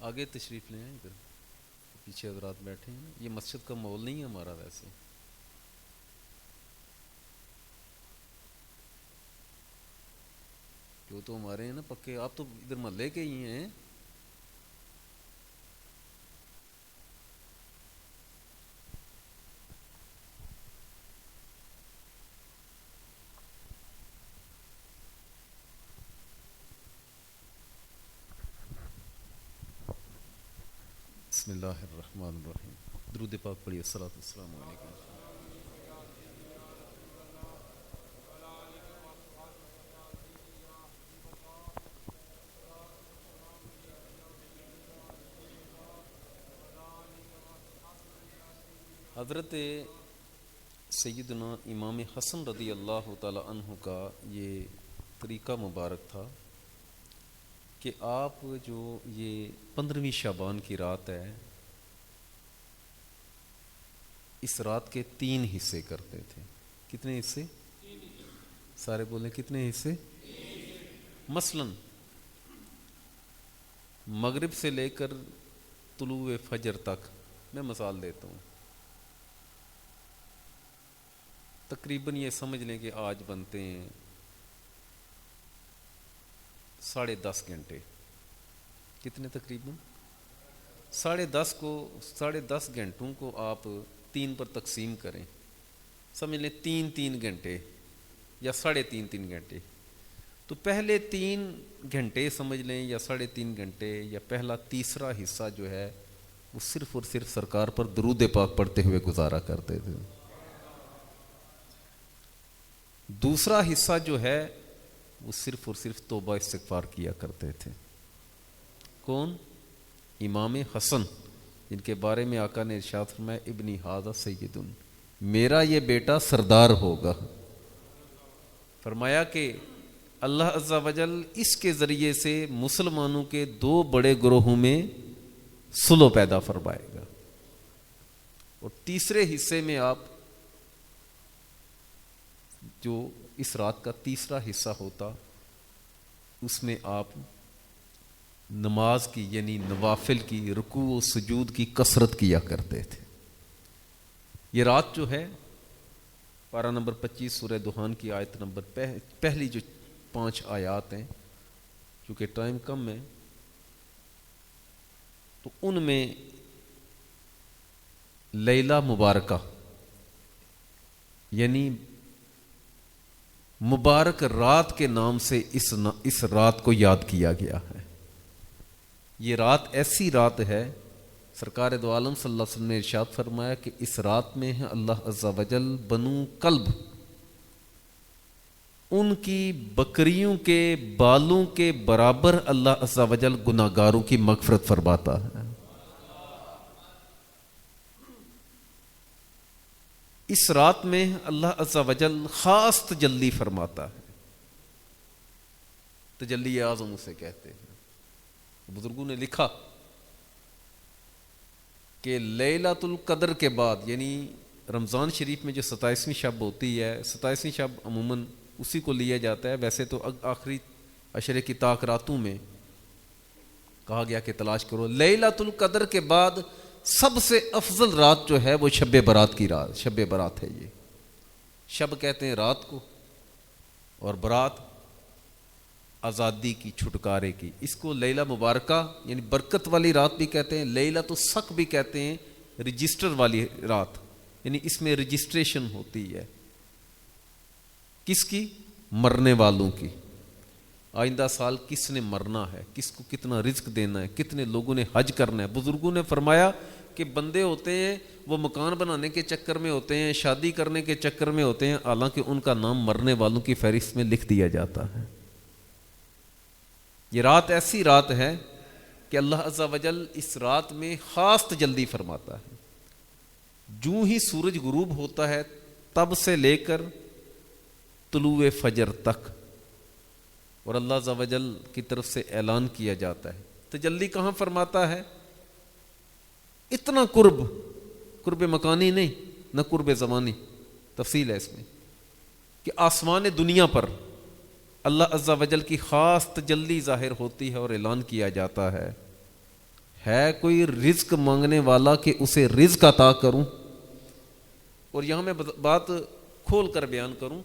آگے تشریف لے آئیں ادھر، پیچھے حضرات بیٹھے ہیں. یہ مسجد کا ماحول نہیں ہے ہمارا ویسے. جو تو ہمارے ہیں نا پکے، آپ تو ادھر محلے کے ہی ہیں. بسم اللہ الرحمن الرحیم. درود پاک پڑھیے. الصلاۃ والسلام علیکم. حضرت سیدنا امام حسن رضی اللہ تعالی عنہ کا یہ طریقہ مبارک تھا کہ آپ جو یہ 15ویں شعبان کی رات ہے، اس رات کے 3 حصے کرتے تھے. کتنے حصے؟ سارے بولیں کتنے حصے؟ مثلا مغرب سے لے کر طلوع فجر تک، میں مثال دیتا ہوں، تقریباً یہ سمجھ لیں کہ آج بنتے ہیں 10.5 گھنٹے. کتنے تقریباً؟ 10.5 کو 10.5 گھنٹوں کو آپ 3 پر تقسیم کریں، سمجھ لیں 3 گھنٹے یا 3.5 گھنٹے. تو پہلے 3 گھنٹے سمجھ لیں یا 3.5 گھنٹے یا پہلا تیسرا حصہ جو ہے وہ صرف اور صرف سرکار پر درود پاک پڑھتے ہوئے گزارا کرتے تھے. دوسرا حصہ جو ہے وہ صرف اور صرف توبہ استغفار کیا کرتے تھے. کون؟ امام حسن، جن کے بارے میں آقا نے ارشاد فرمایا ابنی ھذا سید، میرا یہ بیٹا سردار ہوگا. فرمایا کہ اللہ عز و جل اس کے ذریعے سے مسلمانوں کے 2 بڑے گروہوں میں صلح پیدا فرمائے گا. اور تیسرے حصے میں آپ جو اس رات کا تیسرا حصہ ہوتا، اس میں آپ نماز کی یعنی نوافل کی، رکوع و سجود کی کثرت کیا کرتے تھے. یہ رات جو ہے پارہ نمبر 25 سورہ دخان کی آیت نمبر پہلی جو 5 آیات ہیں، چونکہ ٹائم کم ہے تو ان میں لیلہ مبارکہ یعنی مبارک رات کے نام سے اس رات کو یاد کیا گیا ہے. یہ رات ایسی رات ہے، سرکار دو عالم صلی اللہ علیہ وسلم نے ارشاد فرمایا کہ اس رات میں ہے اللہ عز و جل بنو کلب ان کی بکریوں کے بالوں کے برابر اللہ عز و جل گناہگاروں کی مغفرت فرماتا ہے. اس رات میں اللہ عز و جل خاص تجلی فرماتا ہے. تجلی اعظم اسے کہتے ہیں. بزرگوں نے لکھا کہ لیلۃ القدر کے بعد یعنی رمضان شریف میں جو 27ویں شب ہوتی ہے، 27ویں شب عموماً اسی کو لیا جاتا ہے. ویسے تو آخری عشرے کی طاق راتوں میں کہا گیا کہ تلاش کرو. لیلۃ القدر کے بعد سب سے افضل رات جو ہے وہ شب برات کی رات، شب برات ہے. یہ شب کہتے ہیں رات کو، اور برات آزادی کی، چھٹکارے کی. اس کو لیلہ مبارکہ یعنی برکت والی رات بھی کہتے ہیں، لیلۃ الصق بھی کہتے ہیں، رجسٹر والی رات یعنی اس میں رجسٹریشن ہوتی ہے. کس کی؟ مرنے والوں کی. آئندہ سال کس نے مرنا ہے، کس کو کتنا رزق دینا ہے، کتنے لوگوں نے حج کرنا ہے. بزرگوں نے فرمایا کہ بندے ہوتے ہیں وہ مکان بنانے کے چکر میں ہوتے ہیں، شادی کرنے کے چکر میں ہوتے ہیں، حالانکہ ان کا نام مرنے والوں کی فہرست میں لکھ دیا جاتا ہے. یہ رات ایسی رات ہے کہ اللہ عز و جل اس رات میں خاص تجلی فرماتا ہے. جو ہی سورج غروب ہوتا ہے تب سے لے کر طلوع فجر تک، اور اللہ عز و جل کی طرف سے اعلان کیا جاتا ہے. تجلی کہاں فرماتا ہے؟ اتنا قرب مکانی نہیں نہ قرب زمانی، تفصیل ہے اس میں، کہ آسمان دنیا پر اللہ عز و جل کی خاص تجلی ظاہر ہوتی ہے اور اعلان کیا جاتا ہے ہے کوئی رزق مانگنے والا کہ اسے رزق عطا کروں؟ اور یہاں میں بات کھول کر بیان کروں،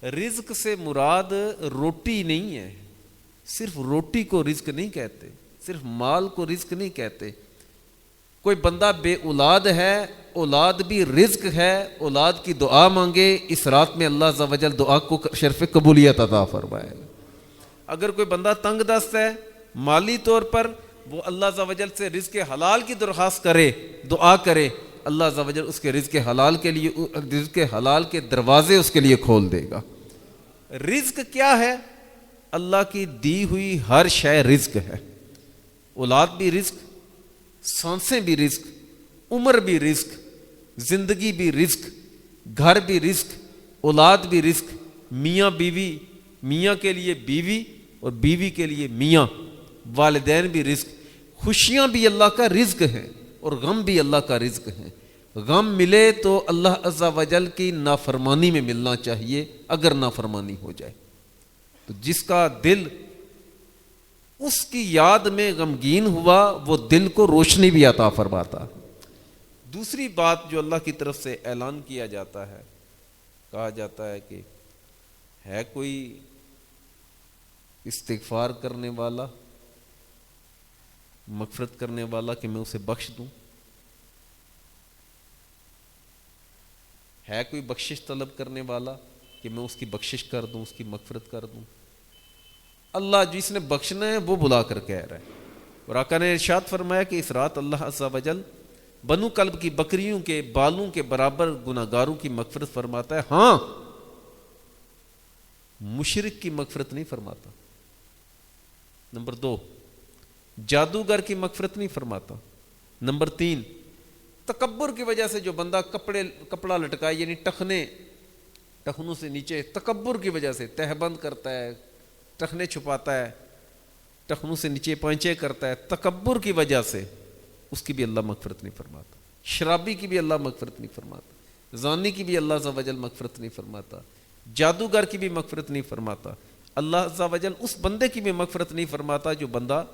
رزق سے مراد روٹی نہیں ہے، صرف روٹی کو رزق نہیں کہتے، صرف مال کو رزق نہیں کہتے۔ کوئی بندہ بے اولاد ہے، اولاد بھی رزق ہے، اولاد کی دعا مانگے، اس رات میں اللہ عز و جل دعا کو شرف قبولیت عطا فرمائے گا۔ اگر کوئی بندہ تنگ دست ہے مالی طور پر، وہ اللہ عز و جل سے رزق حلال کی درخواست کرے، دعا کرے، اللہ عز و جل اس کے رزق حلال کے لیے، رزق حلال کے دروازے اس کے لیے کھول دے گا۔ رزق کیا ہے؟ اللہ کی دی ہوئی ہر شے رزق ہے۔ اولاد بھی رزق، سانسیں بھی رزق، عمر بھی رزق، زندگی بھی رزق، گھر بھی رزق، اولاد بھی رزق، میاں بیوی، میاں کے لیے بیوی اور بیوی کے لیے میاں، والدین بھی رزق، خوشیاں بھی اللہ کا رزق ہیں اور غم بھی اللہ کا رزق ہے۔ غم ملے تو اللہ عز و جل کی نافرمانی میں ملنا چاہیے، اگر نافرمانی ہو جائے تو جس کا دل اس کی یاد میں غمگین ہوا وہ دل کو روشنی بھی عطا فرماتا۔ دوسری بات جو اللہ کی طرف سے اعلان کیا جاتا ہے، کہا جاتا ہے کہ ہے کوئی استغفار کرنے والا، مغفرت کرنے والا کہ میں اسے بخش دوں؟ ہے کوئی بخشش طلب کرنے والا کہ میں اس کی بخشش کر دوں، اس کی مغفرت کر دوں؟ اللہ جس نے بخشنا ہے وہ بلا کر کہہ رہا ہے۔ اور آقا نے ارشاد فرمایا کہ اس رات اللہ عز و جل بنو کلب کی بکریوں کے بالوں کے برابر گناہگاروں کی مغفرت فرماتا ہے، ہاں مشرک کی مغفرت نہیں فرماتا۔ نمبر 2، جادوگر کی مغفرت نہیں فرماتا۔ نمبر 3، تکبر کی وجہ سے جو بندہ کپڑا لٹکائے، یعنی ٹخنوں سے نیچے تکبر کی وجہ سے تہبند کرتا ہے، ٹخنے چھپاتا ہے، ٹخنوں سے نیچے پائنچے کرتا ہے، تکبر کی وجہ سے اس کی بھی اللہ مغفرت نہیں فرماتا۔ شرابی کی بھی اللہ مغفرت نہیں فرماتا، زانی کی بھی اللہ عز و جل مغفرت نہیں فرماتا، جادوگر کی بھی مغفرت نہیں فرماتا۔ اللہ عز و جل اس بندے کی بھی مغفرت نہیں فرماتا جو بندہ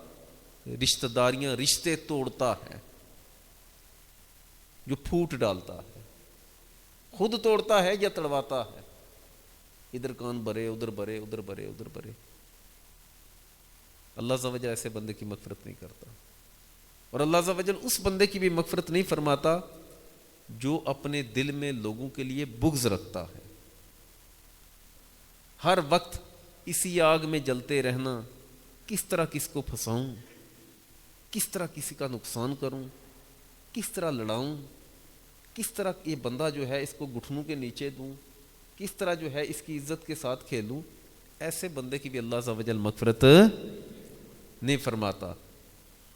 رشتہ داریاں، رشتے توڑتا ہے، جو پھوٹ ڈالتا ہے، خود توڑتا ہے یا تڑواتا ہے، ادھر کان بھرے، ادھر بھرے، ادھر بھرے، ادھر بھرے۔ اللہ عز و جل ایسے بندے کی مغفرت نہیں کرتا۔ اور اللہ عز و جل اس بندے کی بھی مغفرت نہیں فرماتا جو اپنے دل میں لوگوں کے لیے بغض رکھتا ہے، ہر وقت اسی آگ میں جلتے رہنا، کس طرح کس کو پھنساؤں، کس طرح کسی کا نقصان کروں، کس طرح لڑاؤں، کس طرح یہ بندہ جو ہے اس کو گھٹنوں کے نیچے دوں، کس طرح جو ہے اس کی عزت کے ساتھ کھیلوں۔ ایسے بندے کی بھی اللہ عز و جل مغفرت نہیں فرماتا۔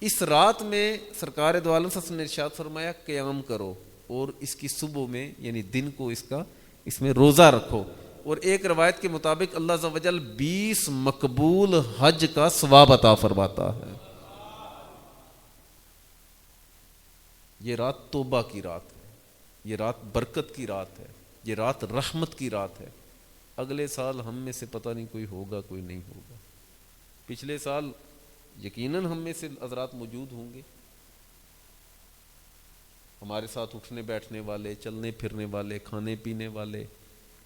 اس رات میں سرکار دو عالم صلی اللہ علیہ وسلم نے ارشاد فرمایا قیام کرو، اور اس کی صبح میں یعنی دن کو اس میں روزہ رکھو، اور ایک روایت کے مطابق اللہ عز و جل 20 مقبول حج کا ثواب عطا فرماتا ہے۔ یہ رات توبہ کی رات ہے، یہ رات برکت کی رات ہے، یہ رات رحمت کی رات ہے۔ اگلے سال ہم میں سے پتہ نہیں کوئی ہوگا کوئی نہیں ہوگا، پچھلے سال یقیناً ہم میں سے حضرات موجود ہوں گے، ہمارے ساتھ اٹھنے بیٹھنے والے، چلنے پھرنے والے، کھانے پینے والے،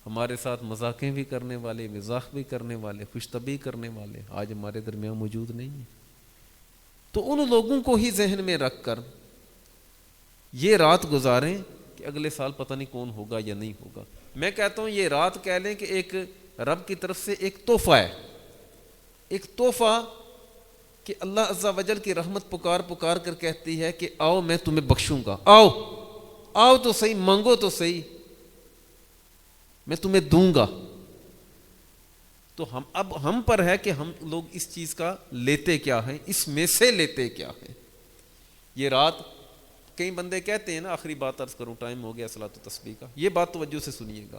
ہمارے ساتھ مذاقیں بھی کرنے والے، مزاح بھی کرنے والے، خوش طبعی کرنے والے آج ہمارے درمیان موجود نہیں ہیں۔ تو ان لوگوں کو ہی ذہن میں رکھ کر یہ رات گزاریں کہ اگلے سال پتہ نہیں کون ہوگا یا نہیں ہوگا۔ میں کہتا ہوں یہ رات کہہ لیں کہ ایک رب کی طرف سے ایک تحفہ ہے، ایک تحفہ کہ اللہ عز و جل کی رحمت پکار پکار کر کہتی ہے کہ آؤ میں تمہیں بخشوں گا، آؤ آؤ تو صحیح، مانگو تو صحیح، میں تمہیں دوں گا۔ تو اب ہم پر ہے کہ ہم لوگ اس چیز کا لیتے کیا ہیں، اس میں سے لیتے کیا ہیں۔ یہ رات کئی بندے کہتے ہیں نا، آخری بات عرض کروں، ٹائم ہو گیا صلاۃ و تسبیح کا، یہ بات توجہ سے سنیے گا۔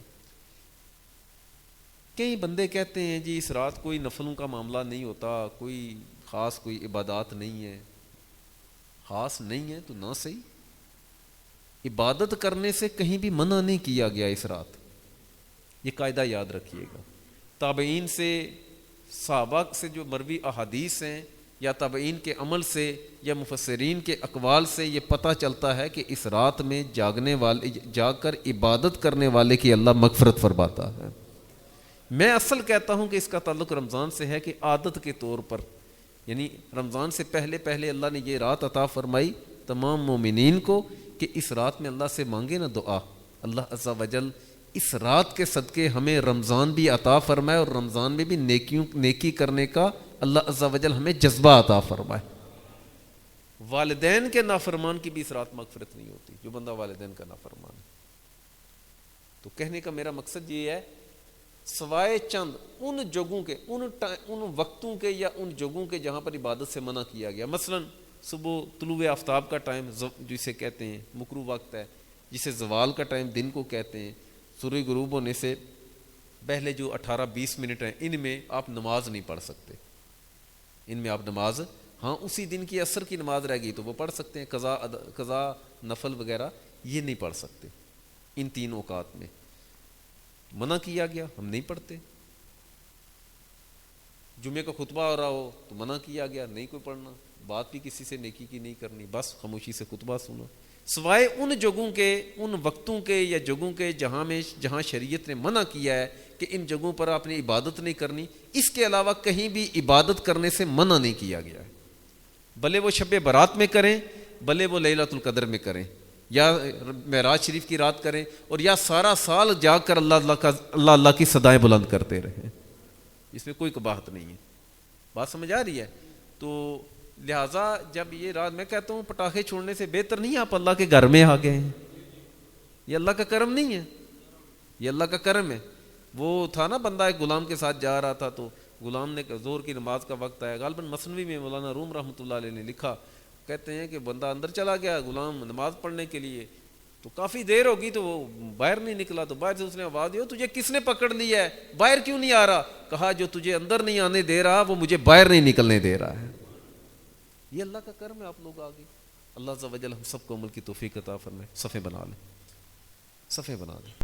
کئی بندے کہتے ہیں جی اس رات کوئی نفلوں کا معاملہ نہیں ہوتا، کوئی خاص کوئی عبادات نہیں ہے، خاص نہیں ہے تو نہ صحیح، عبادت کرنے سے کہیں بھی منع نہیں کیا گیا اس رات، یہ قاعدہ یاد رکھیے گا۔ تابعین سے، صحابہ سے جو مروی احادیث ہیں یا تابعین کے عمل سے یا مفسرین کے اقوال سے یہ پتہ چلتا ہے کہ اس رات میں جاگ کر عبادت کرنے والے کی اللہ مغفرت فرماتا ہے۔ میں اصل کہتا ہوں کہ اس کا تعلق رمضان سے ہے کہ عادت کے طور پر، یعنی رمضان سے پہلے اللہ نے یہ رات عطا فرمائی تمام مومنین کو کہ اس رات میں اللہ سے مانگے نا دعا، اللہ عز و جل اس رات کے صدقے ہمیں رمضان بھی عطا فرمائے اور رمضان میں بھی نیکی کرنے کا اللہ عز و جل ہمیں جذبہ عطا فرمائے۔ والدین کے نافرمان کی بھی اس رات مغفرت نہیں ہوتی، جو بندہ والدین کا نافرمان ہے۔ تو کہنے کا میرا مقصد یہ ہے، سوائے چند ان جگہوں کے، ان وقتوں کے یا ان جگہوں کے جہاں پر عبادت سے منع کیا گیا، مثلا صبح طلوع آفتاب کا ٹائم جسے کہتے ہیں مکروہ وقت ہے، جسے زوال کا ٹائم دن کو کہتے ہیں، سورج غروب ہونے سے پہلے جو 18-20 منٹ ہیں ان میں آپ نماز نہیں پڑھ سکتے، ان میں آپ نماز، ہاں اسی دن کی عصر کی نماز رہ گئی تو وہ پڑھ سکتے ہیں، قضا نفل وغیرہ یہ نہیں پڑھ سکتے، ان 3 اوقات میں منع کیا گیا، ہم نہیں پڑھتے۔ جمعے کا خطبہ ہو رہا ہو تو منع کیا گیا، نہیں کوئی پڑھنا، بات بھی کسی سے نیکی کی نہیں کرنی، بس خاموشی سے خطبہ سنو، سوائے ان جگہوں کے، ان وقتوں کے یا جگہوں کے جہاں شریعت نے منع کیا ہے کہ ان جگہوں پر آپ نے عبادت نہیں کرنی، اس کے علاوہ کہیں بھی عبادت کرنے سے منع نہیں کیا گیا ہے، بھلے وہ شب برات میں کریں، بھلے وہ لیلۃ القدر میں کریں، یا معراج شریف کی رات کریں، اور یا سارا سال جا کر اللہ کی صدائیں بلند کرتے رہیں، اس میں کوئی قباحت نہیں ہے۔ بات سمجھ آ رہی ہے؟ تو لہٰذا جب یہ رات، میں کہتا ہوں پٹاخے چھوڑنے سے بہتر نہیں آپ اللہ کے گھر میں آ گئے ہیں، یہ اللہ کا کرم نہیں ہے، یہ اللہ کا کرم ہے۔ وہ تھا نا بندہ ایک غلام کے ساتھ جا رہا تھا، تو غلام نے زور کی نماز کا وقت آیا، غالباً مثنوی میں مولانا روم رحمۃ اللہ علیہ نے لکھا، کہتے ہیں کہ بندہ اندر چلا گیا غلام نماز پڑھنے کے لیے، تو کافی دیر ہوگی تو وہ باہر نہیں نکلا، تو باہر سے اس نے آواز دی، تجھے کس نے پکڑ لیا ہے، باہر کیوں نہیں آ رہا؟ کہا جو تجھے اندر نہیں آنے دے رہا وہ مجھے باہر نہیں نکلنے دے رہا ہے۔ یہ اللہ کا کرم ہے، آپ لوگ آگے، اللہ عز و جل ہم سب کو عمل کی توفیق عطا فرمائے۔ صفحے بنا لیں، صفحے بنا لیں۔